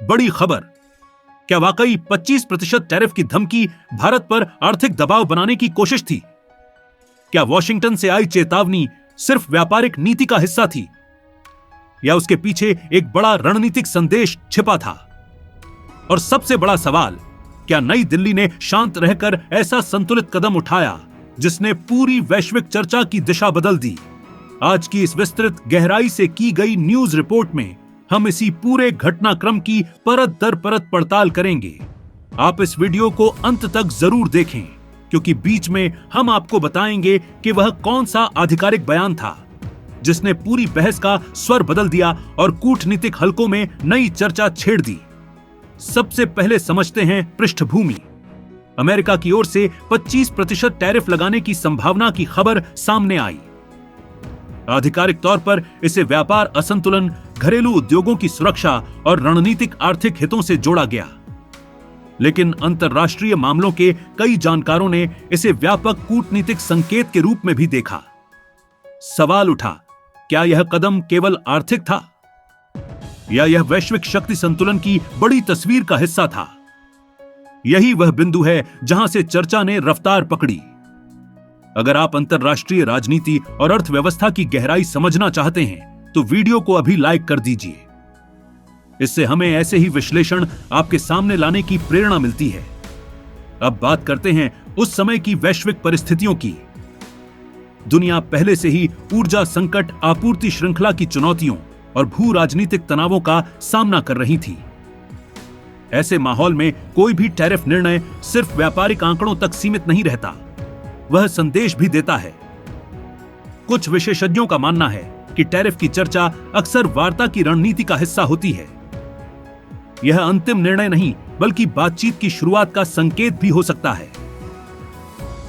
बड़ी खबर। क्या वाकई 25% टैरिफ की धमकी भारत पर आर्थिक दबाव बनाने की कोशिश थी? क्या वॉशिंगटन से आई चेतावनी सिर्फ व्यापारिक नीति का हिस्सा थी, या उसके पीछे एक बड़ा रणनीतिक संदेश छिपा था? और सबसे बड़ा सवाल, क्या नई दिल्ली ने शांत रहकर ऐसा संतुलित कदम उठाया जिसने पूरी वैश्विक चर्चा की दिशा बदल दी? आज की इस विस्तृत गहराई से की गई न्यूज रिपोर्ट में हम इसी पूरे घटनाक्रम की परत दर परत पड़ताल करेंगे। आप इस वीडियो को अंत तक जरूर देखें, क्योंकि बीच में हम आपको बताएंगे कि वह कौन सा आधिकारिक बयान था जिसने पूरी बहस का स्वर बदल दिया और कूटनीतिक हलकों में नई चर्चा छेड़ दी। सबसे पहले समझते हैं पृष्ठभूमि। अमेरिका की ओर से 25% टैरिफ लगाने की संभावना की खबर सामने आई। आधिकारिक तौर पर इसे व्यापार असंतुलन, घरेलू उद्योगों की सुरक्षा और रणनीतिक आर्थिक हितों से जोड़ा गया। लेकिन अंतर्राष्ट्रीय मामलों के कई जानकारों ने इसे व्यापक कूटनीतिक संकेत के रूप में भी देखा। सवाल उठा, क्या यह कदम केवल आर्थिक था, या यह वैश्विक शक्ति संतुलन की बड़ी तस्वीर का हिस्सा था? यही वह बिंदु है जहां से चर्चा ने रफ्तार पकड़ी। अगर आप अंतर्राष्ट्रीय राजनीति और अर्थव्यवस्था की गहराई समझना चाहते हैं तो वीडियो को अभी लाइक कर दीजिए। इससे हमें ऐसे ही विश्लेषण आपके सामने लाने की प्रेरणा मिलती है। अब बात करते हैं उस समय की वैश्विक परिस्थितियों की। दुनिया पहले से ही ऊर्जा संकट, आपूर्ति श्रृंखला की चुनौतियों और भू राजनीतिक तनावों का सामना कर रही थी। ऐसे माहौल में कोई भी टैरिफ निर्णय सिर्फ व्यापारिक आंकड़ों तक सीमित नहीं रहता, वह संदेश भी देता है। कुछ विशेषज्ञों का मानना है कि टैरिफ की चर्चा अक्सर वार्ता की रणनीति का हिस्सा होती है। यह अंतिम निर्णय नहीं, बल्कि बातचीत की शुरुआत का संकेत भी हो सकता है।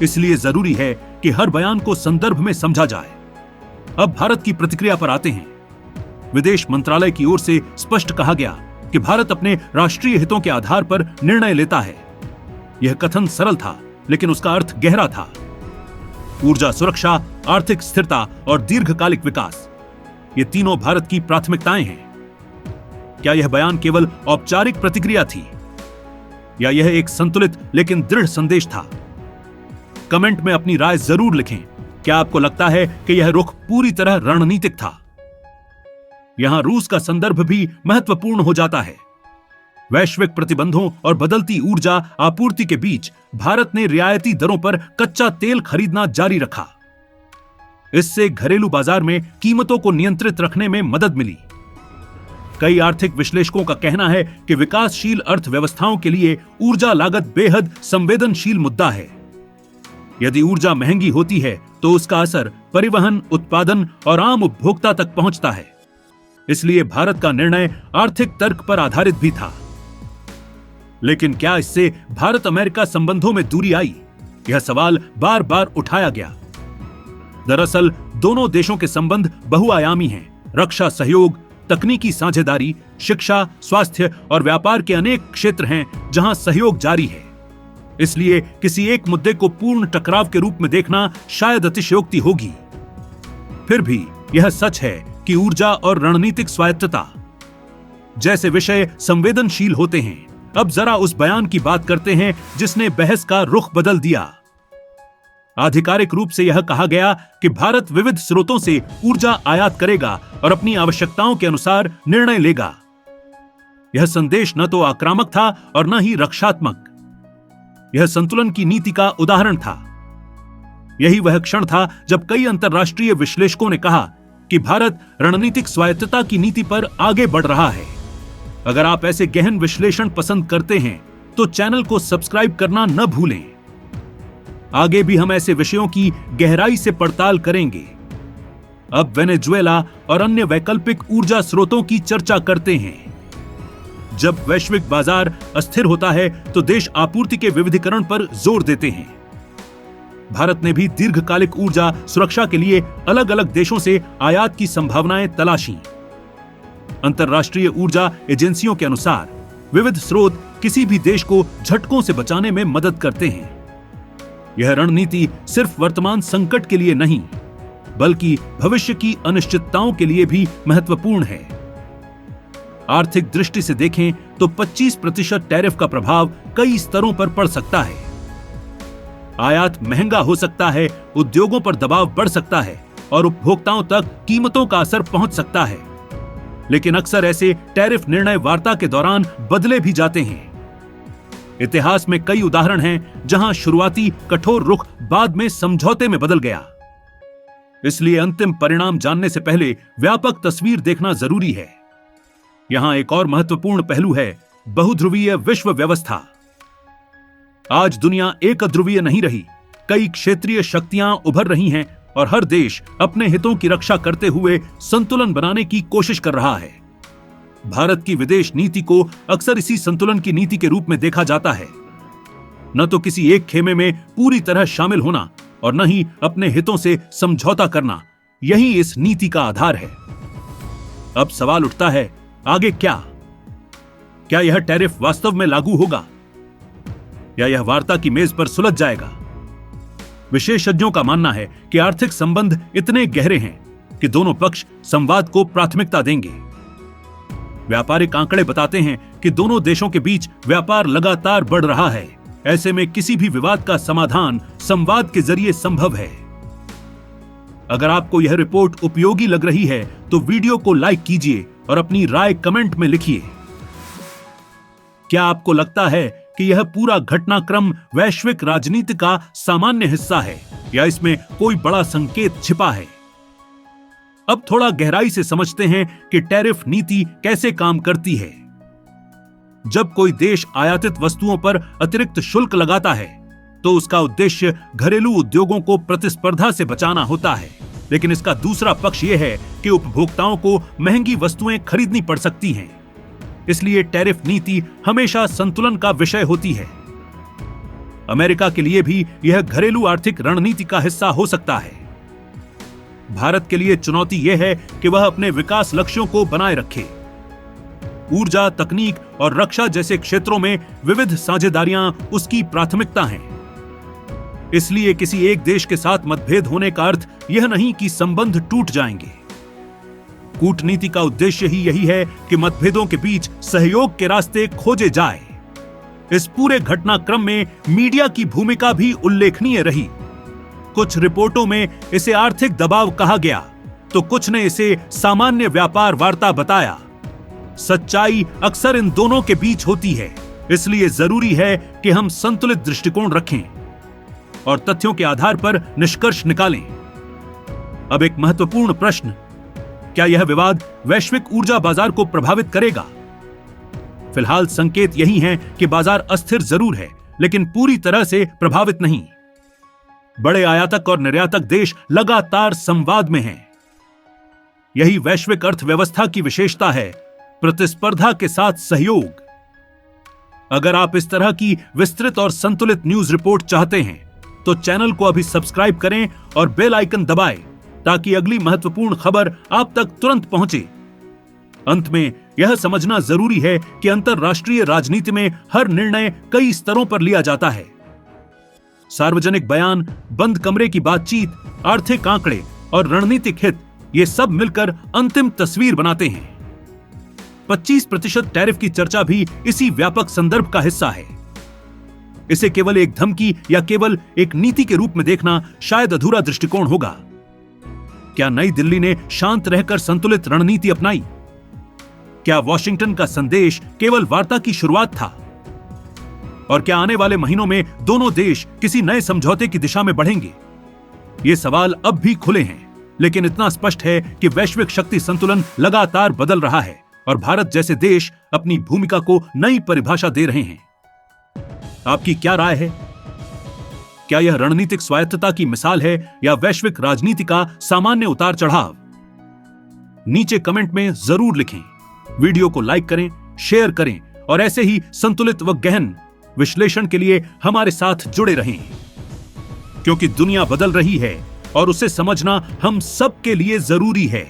इसलिए जरूरी है कि हर बयान को संदर्भ में समझा जाए। अब भारत की प्रतिक्रिया पर आते हैं। विदेश मंत्रालय की ओर से स्पष्ट कहा गया कि भारत अपने राष्ट्रीय हितों के आधार पर निर्णय लेता है। यह कथन सरल था, लेकिन उसका अर्थ गहरा था। ऊर्जा सुरक्षा, आर्थिक स्थिरता और दीर्घकालिक विकास, ये तीनों भारत की प्राथमिकताएं हैं। क्या यह बयान केवल औपचारिक प्रतिक्रिया थी, या यह एक संतुलित लेकिन दृढ़ संदेश था? कमेंट में अपनी राय जरूर लिखें। क्या आपको लगता है कि यह रुख पूरी तरह रणनीतिक था? यहां रूस का संदर्भ भी महत्वपूर्ण हो जाता है। वैश्विक प्रतिबंधों और बदलती ऊर्जा आपूर्ति के बीच भारत ने रियायती दरों पर कच्चा तेल खरीदना जारी रखा। इससे घरेलू बाजार में कीमतों को नियंत्रित रखने में मदद मिली। कई आर्थिक विश्लेषकों का कहना है कि विकासशील अर्थव्यवस्थाओं के लिए ऊर्जा लागत बेहद संवेदनशील मुद्दा है। यदि ऊर्जा महंगी होती है तो उसका असर परिवहन, उत्पादन और आम उपभोक्ता तक पहुंचता है। इसलिए भारत का निर्णय आर्थिक तर्क पर आधारित भी था। लेकिन क्या इससे भारत अमेरिका संबंधों में दूरी आई? यह सवाल बार बार उठाया गया। दरअसल दोनों देशों के संबंध बहुआयामी हैं। रक्षा सहयोग, तकनीकी साझेदारी, शिक्षा, स्वास्थ्य और व्यापार के अनेक क्षेत्र हैं जहां सहयोग जारी है। इसलिए किसी एक मुद्दे को पूर्ण टकराव के रूप में देखना शायद अतिशयोक्ति होगी। फिर भी यह सच है कि ऊर्जा और रणनीतिक स्वायत्तता जैसे विषय संवेदनशील होते हैं। अब जरा उस बयान की बात करते हैं जिसने बहस का रुख बदल दिया। आधिकारिक रूप से यह कहा गया कि भारत विविध स्रोतों से ऊर्जा आयात करेगा और अपनी आवश्यकताओं के अनुसार निर्णय लेगा। यह संदेश न तो आक्रामक था और न ही रक्षात्मक। यह संतुलन की नीति का उदाहरण था। यही वह क्षण था जब कई अंतर्राष्ट्रीय विश्लेषकों ने कहा कि भारत रणनीतिक स्वायत्तता की नीति पर आगे बढ़ रहा है। अगर आप ऐसे गहन विश्लेषण पसंद करते हैं तो चैनल को सब्सक्राइब करना न भूलें। आगे भी हम ऐसे विषयों की गहराई से पड़ताल करेंगे। अब वेनेजुएला और अन्य वैकल्पिक ऊर्जा स्रोतों की चर्चा करते हैं। जब वैश्विक बाजार अस्थिर होता है तो देश आपूर्ति के विविधीकरण पर जोर देते हैं। भारत ने भी दीर्घकालिक ऊर्जा सुरक्षा के लिए अलग अलग देशों से आयात की संभावनाएं तलाशी। अंतर्राष्ट्रीय ऊर्जा एजेंसियों के अनुसार विविध स्रोत किसी भी देश को झटकों से बचाने में मदद करते हैं। यह रणनीति सिर्फ वर्तमान संकट के लिए नहीं, बल्कि भविष्य की अनिश्चितताओं के लिए भी महत्वपूर्ण है। आर्थिक दृष्टि से देखें तो 25% टैरिफ का प्रभाव कई स्तरों पर पड़ सकता है। आयात महंगा हो सकता है, उद्योगों पर दबाव बढ़ सकता है और उपभोक्ताओं तक कीमतों का असर पहुंच सकता है। लेकिन अक्सर ऐसे टैरिफ निर्णय वार्ता के दौरान बदले भी जाते हैं। इतिहास में कई उदाहरण हैं जहां शुरुआती कठोर रुख बाद में समझौते में बदल गया। इसलिए अंतिम परिणाम जानने से पहले व्यापक तस्वीर देखना जरूरी है। यहां एक और महत्वपूर्ण पहलू है बहुध्रुवीय विश्व व्यवस्था। आज दुनिया एक ध्रुवीय नहीं रही, कई क्षेत्रीय शक्तियां उभर रही हैं और हर देश अपने हितों की रक्षा करते हुए संतुलन बनाने की कोशिश कर रहा है। भारत की विदेश नीति को अक्सर इसी संतुलन की नीति के रूप में देखा जाता है। न तो किसी एक खेमे में पूरी तरह शामिल होना और न ही अपने हितों से समझौता करना, यही इस नीति का आधार है। अब सवाल उठता है, आगे क्या? क्या यह टैरिफ वास्तव में लागू होगा या यह वार्ता की मेज पर सुलझ जाएगा? विशेषज्ञों का मानना है कि आर्थिक संबंध इतने गहरे हैं कि दोनों पक्ष संवाद को प्राथमिकता देंगे। व्यापारिक आंकड़े बताते हैं कि दोनों देशों के बीच व्यापार लगातार बढ़ रहा है। ऐसे में किसी भी विवाद का समाधान संवाद के जरिए संभव है। अगर आपको यह रिपोर्ट उपयोगी लग रही है तो वीडियो को लाइक कीजिए और अपनी राय कमेंट में लिखिए। क्या आपको लगता है कि यह पूरा घटनाक्रम वैश्विक राजनीति का सामान्य हिस्सा है या इसमें कोई बड़ा संकेत छिपा है? अब थोड़ा गहराई से समझते हैं कि टैरिफ नीति कैसे काम करती है। जब कोई देश आयातित वस्तुओं पर अतिरिक्त शुल्क लगाता है तो उसका उद्देश्य घरेलू उद्योगों को प्रतिस्पर्धा से बचाना होता है, लेकिन इसका दूसरा पक्ष यह है कि उपभोक्ताओं को महंगी वस्तुएं खरीदनी पड़ सकती हैं। इसलिए टैरिफ नीति हमेशा संतुलन का विषय होती है। अमेरिका के लिए भी यह घरेलू आर्थिक रणनीति का हिस्सा हो सकता है। भारत के लिए चुनौती यह है कि वह अपने विकास लक्ष्यों को बनाए रखे। ऊर्जा, तकनीक और रक्षा जैसे क्षेत्रों में विविध साझेदारियां उसकी प्राथमिकता हैं। इसलिए किसी एक देश के साथ मतभेद होने का अर्थ यह नहीं कि संबंध टूट जाएंगे। कूटनीति का उद्देश्य ही यही है कि मतभेदों के बीच सहयोग के रास्ते खोजे जाए। इस पूरे घटनाक्रम में मीडिया की भूमिका भी उल्लेखनीय रही। कुछ रिपोर्टों में इसे आर्थिक दबाव कहा गया तो कुछ ने इसे सामान्य व्यापार वार्ता बताया। सच्चाई अक्सर इन दोनों के बीच होती है, इसलिए जरूरी है कि हम संतुलित दृष्टिकोण रखें और तथ्यों के आधार पर निष्कर्ष निकालें। अब एक महत्वपूर्ण प्रश्न, क्या यह विवाद वैश्विक ऊर्जा बाजार को प्रभावित करेगा? फिलहाल संकेत यही हैं कि बाजार अस्थिर जरूर है, लेकिन पूरी तरह से प्रभावित नहीं। बड़े आयातक और निर्यातक देश लगातार संवाद में हैं। यही वैश्विक अर्थव्यवस्था की विशेषता है, प्रतिस्पर्धा के साथ सहयोग। अगर आप इस तरह की विस्तृत और संतुलित न्यूज रिपोर्ट चाहते हैं तो चैनल को अभी सब्सक्राइब करें और बेल आइकन दबाएं ताकि अगली महत्वपूर्ण खबर आप तक तुरंत पहुंचे। अंत में यह समझना जरूरी है कि अंतरराष्ट्रीय राजनीति में हर निर्णय कई स्तरों पर लिया जाता है। सार्वजनिक बयान, बंद कमरे की बातचीत, आर्थिक आंकड़े और रणनीतिक हित, ये सब मिलकर अंतिम तस्वीर बनाते हैं। 25% टैरिफ की चर्चा भी इसी व्यापक संदर्भ का हिस्सा है। इसे केवल एक धमकी या केवल एक नीति के रूप में देखना शायद अधूरा दृष्टिकोण होगा। क्या नई दिल्ली ने शांत रहकर संतुलित रणनीति अपनाई? क्या वॉशिंगटन का संदेश केवल वार्ता की शुरुआत था? और क्या आने वाले महीनों में दोनों देश किसी नए समझौते की दिशा में बढ़ेंगे? ये सवाल अब भी खुले हैं, लेकिन इतना स्पष्ट है कि वैश्विक शक्ति संतुलन लगातार बदल रहा है और भारत जैसे देश अपनी भूमिका को नई परिभाषा दे रहे हैं। आपकी क्या राय है? क्या यह रणनीतिक स्वायत्तता की मिसाल है या वैश्विक राजनीति का सामान्य उतार चढ़ाव? नीचे कमेंट में जरूर लिखें। वीडियो को लाइक करें, शेयर करें और ऐसे ही संतुलित व गहन विश्लेषण के लिए हमारे साथ जुड़े रहें, क्योंकि दुनिया बदल रही है और उसे समझना हम सब के लिए जरूरी है।